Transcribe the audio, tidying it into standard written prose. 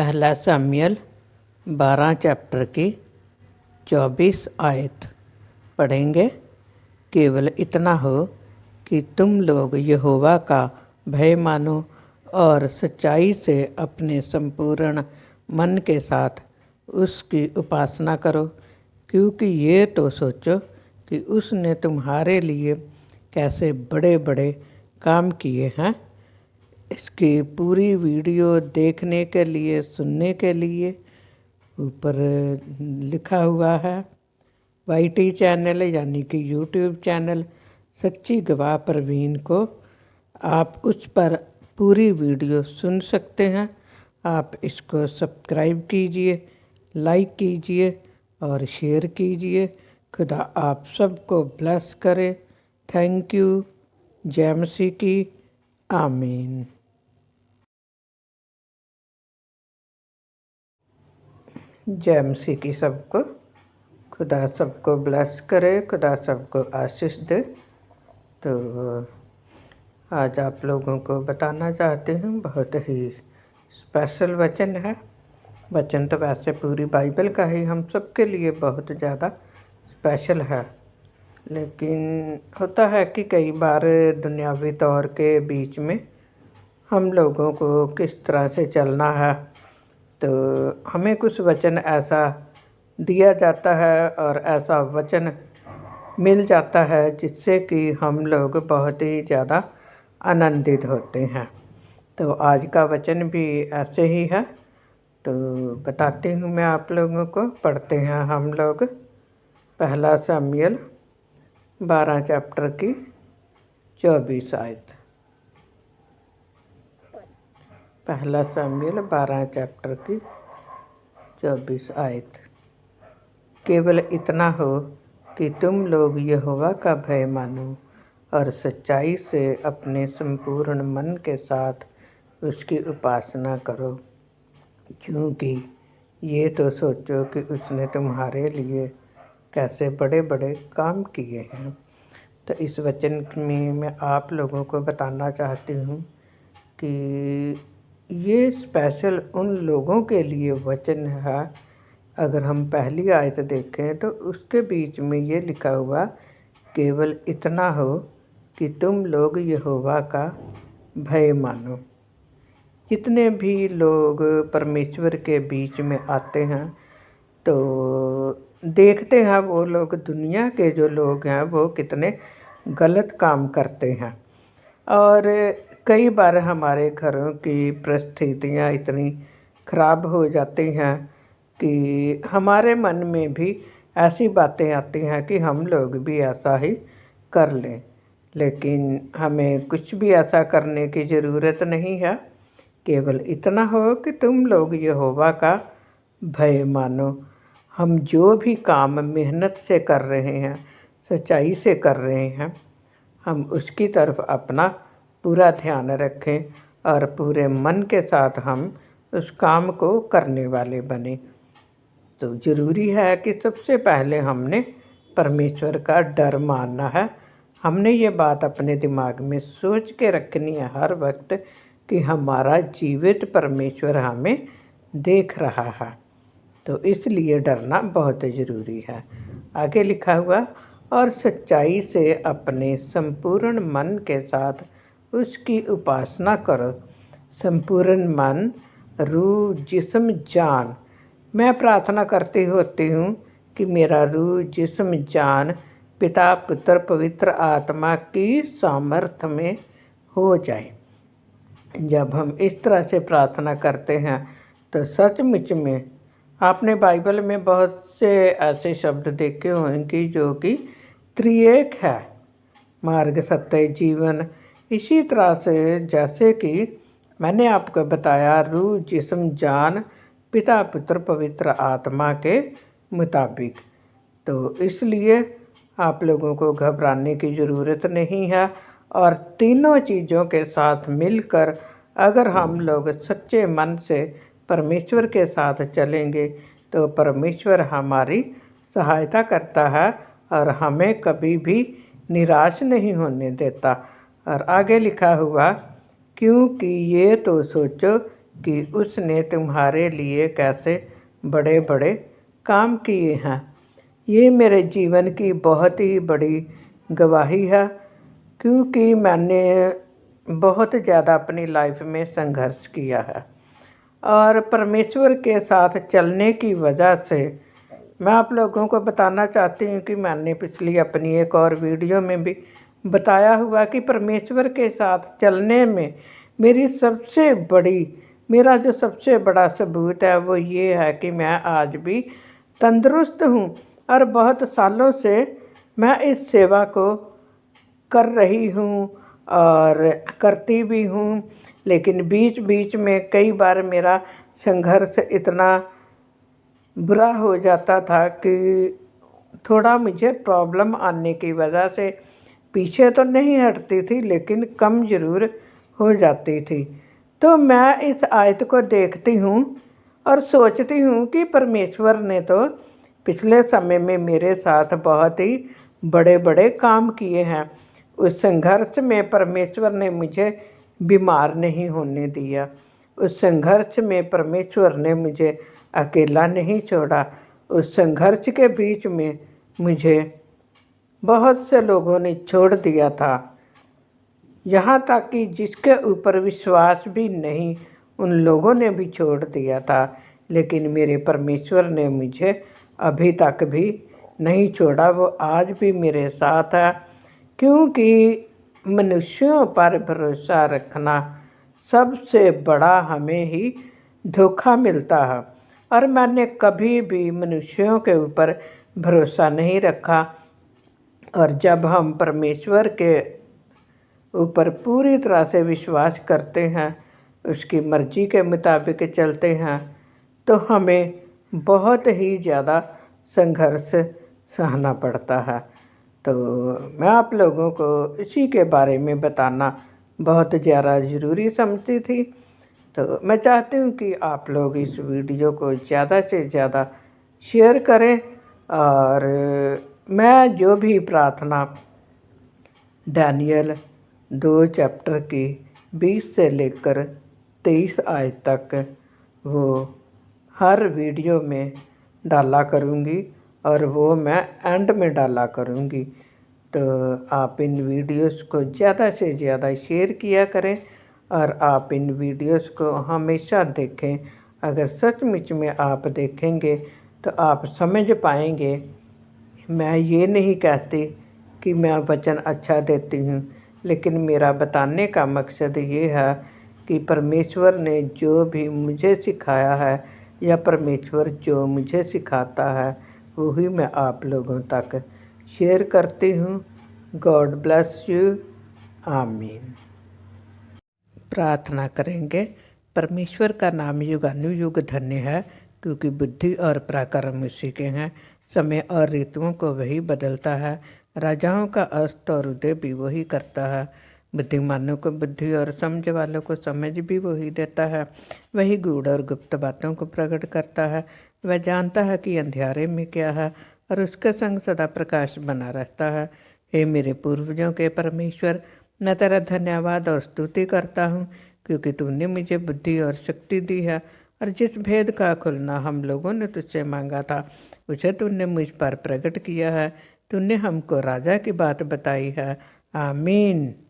पहला सामुएल 12 चैप्टर की 24 आयत पढ़ेंगे। केवल इतना हो कि तुम लोग यहोवा का भय मानो और सच्चाई से अपने संपूर्ण मन के साथ उसकी उपासना करो, क्योंकि ये तो सोचो कि उसने तुम्हारे लिए कैसे बड़े बड़े काम किए हैं। इसकी पूरी वीडियो देखने के लिए, सुनने के लिए ऊपर लिखा हुआ है YT चैनल यानी कि यूट्यूब चैनल सच्ची गवाह परवीन को आप उस पर पूरी वीडियो सुन सकते हैं। आप इसको सब्सक्राइब कीजिए, लाइक कीजिए और शेयर कीजिए। खुदा आप सबको ब्लेस करे। Thank you. जय मसीह की। आमीन। जय मसीह की सबको। खुदा सबको ब्लेस करे, खुदा सबको आशीष दे। तो आज आप लोगों को बताना चाहती हूँ, बहुत ही स्पेशल वचन है। वचन तो वैसे पूरी बाइबल का ही हम सब के लिए बहुत ज़्यादा स्पेशल है, लेकिन होता है कि कई बार दुनियावी तौर के बीच में हम लोगों को किस तरह से चलना है, तो हमें कुछ वचन ऐसा दिया जाता है और ऐसा वचन मिल जाता है जिससे कि हम लोग बहुत ही ज़्यादा आनंदित होते हैं। तो आज का वचन भी ऐसे ही है, तो बताती हूँ मैं आप लोगों को। पढ़ते हैं हम लोग पहला सामुएल 12 चैप्टर की 24 आयत। पहला सामुएल 12 चैप्टर की 24 आयत। केवल इतना हो कि तुम लोग यहोवा का भय मानो और सच्चाई से अपने संपूर्ण मन के साथ उसकी उपासना करो, क्योंकि ये तो सोचो कि उसने तुम्हारे लिए कैसे बड़े बड़े काम किए हैं। तो इस वचन में मैं आप लोगों को बताना चाहती हूँ कि ये स्पेशल उन लोगों के लिए वचन है। अगर हम पहली आयत देखें तो उसके बीच में ये लिखा हुआ, केवल इतना हो कि तुम लोग यहोवा का भय मानो। जितने भी लोग परमेश्वर के बीच में आते हैं तो देखते हैं वो लोग, दुनिया के जो लोग हैं वो कितने गलत काम करते हैं। और कई बार हमारे घरों की परिस्थितियाँ इतनी ख़राब हो जाती हैं कि हमारे मन में भी ऐसी बातें आती हैं कि हम लोग भी ऐसा ही कर लें, लेकिन हमें कुछ भी ऐसा करने की ज़रूरत नहीं है। केवल इतना हो कि तुम लोग यहोवा का भय मानो। हम जो भी काम मेहनत से कर रहे हैं, सच्चाई से कर रहे हैं, हम उसकी तरफ अपना पूरा ध्यान रखें और पूरे मन के साथ हम उस काम को करने वाले बने। तो ज़रूरी है कि सबसे पहले हमने परमेश्वर का डर मानना है। हमने ये बात अपने दिमाग में सोच के रखनी है हर वक्त कि हमारा जीवित परमेश्वर हमें देख रहा है। तो इसलिए डरना बहुत ज़रूरी है। आगे लिखा हुआ, और सच्चाई से अपने संपूर्ण मन के साथ उसकी उपासना करो। संपूर्ण मन, रूह, जिस्म, जान। मैं प्रार्थना करती होती हूँ कि मेरा रूह, जिस्म, जान पिता, पुत्र, पवित्र आत्मा की सामर्थ्य में हो जाए। जब हम इस तरह से प्रार्थना करते हैं तो सचमुच में आपने बाइबल में बहुत से ऐसे शब्द देखे होंगे जो कि त्रिएक है, मार्ग, सत्य, जीवन। इसी तरह से जैसे कि मैंने आपको बताया, रूह, जिस्म, जान पिता, पुत्र, पवित्र आत्मा के मुताबिक। तो इसलिए आप लोगों को घबराने की ज़रूरत नहीं है। और तीनों चीज़ों के साथ मिलकर अगर हम लोग सच्चे मन से परमेश्वर के साथ चलेंगे तो परमेश्वर हमारी सहायता करता है और हमें कभी भी निराश नहीं होने देता। और आगे लिखा हुआ, क्योंकि ये तो सोचो कि उसने तुम्हारे लिए कैसे बड़े बड़े काम किए हैं। ये मेरे जीवन की बहुत ही बड़ी गवाही है, क्योंकि मैंने बहुत ज़्यादा अपनी लाइफ में संघर्ष किया है और परमेश्वर के साथ चलने की वजह से मैं आप लोगों को बताना चाहती हूँ कि मैंने पिछली अपनी एक और वीडियो में भी बताया हुआ कि परमेश्वर के साथ चलने में मेरा जो सबसे बड़ा सबूत है वो ये है कि मैं आज भी तंदुरुस्त हूँ और बहुत सालों से मैं इस सेवा को कर रही हूँ और करती भी हूँ। लेकिन बीच बीच में कई बार मेरा संघर्ष इतना बुरा हो जाता था कि थोड़ा मुझे प्रॉब्लम आने की वजह से पीछे तो नहीं हटती थी, लेकिन कम ज़रूर हो जाती थी। तो मैं इस आयत को देखती हूँ और सोचती हूँ कि परमेश्वर ने तो पिछले समय में मेरे साथ बहुत ही बड़े बड़े काम किए हैं। उस संघर्ष में परमेश्वर ने मुझे बीमार नहीं होने दिया। उस संघर्ष में परमेश्वर ने मुझे अकेला नहीं छोड़ा। उस संघर्ष के बीच में मुझे बहुत से लोगों ने छोड़ दिया था, यहाँ तक कि जिसके ऊपर विश्वास भी नहीं उन लोगों ने भी छोड़ दिया था। लेकिन मेरे परमेश्वर ने मुझे अभी तक भी नहीं छोड़ा, वो आज भी मेरे साथ है। क्योंकि मनुष्यों पर भरोसा रखना सबसे बड़ा हमें ही धोखा मिलता है, और मैंने कभी भी मनुष्यों के ऊपर भरोसा नहीं रखा। और जब हम परमेश्वर के ऊपर पूरी तरह से विश्वास करते हैं, उसकी मर्ज़ी के मुताबिक चलते हैं, तो हमें बहुत ही ज़्यादा संघर्ष सहना पड़ता है। तो मैं आप लोगों को इसी के बारे में बताना बहुत ज़्यादा ज़रूरी समझती थी। तो मैं चाहती हूँ कि आप लोग इस वीडियो को ज़्यादा से ज़्यादा शेयर करें, और मैं जो भी प्रार्थना दानियल 2 चैप्टर की 20 से लेकर 23 आयत तक वो हर वीडियो में डाला करूँगी, और वो मैं एंड में डाला करूँगी। तो आप इन वीडियोस को ज़्यादा से ज़्यादा शेयर किया करें, और आप इन वीडियोस को हमेशा देखें। अगर सचमुच में आप देखेंगे तो आप समझ पाएंगे। मैं ये नहीं कहती कि मैं वचन अच्छा देती हूँ, लेकिन मेरा बताने का मकसद ये है कि परमेश्वर ने जो भी मुझे सिखाया है, या परमेश्वर जो मुझे सिखाता है, वही मैं आप लोगों तक शेयर करती हूँ। God bless you. आमीन। प्रार्थना करेंगे। परमेश्वर का नाम युगानुयुग धन्य है, क्योंकि बुद्धि और पराक्रम उसी के हैं। समय और ऋतुओं को वही बदलता है, राजाओं का अस्त और उदय भी वही करता है। बुद्धिमानों को बुद्धि और समझ वालों को समझ भी वही देता है। वही गूढ़ और गुप्त बातों को प्रकट करता है। वह जानता है कि अंधियारे में क्या है, और उसके संग सदा प्रकाश बना रहता है। हे मेरे पूर्वजों के परमेश्वर, मैं तेरा धन्यवाद और स्तुति करता हूँ, क्योंकि तूने मुझे बुद्धि और शक्ति दी है, और जिस भेद का खुलना हम लोगों ने तुझसे मांगा था, उसे तूने मुझ पर प्रकट किया है। तूने हमको राजा की बात बताई है। आमीन।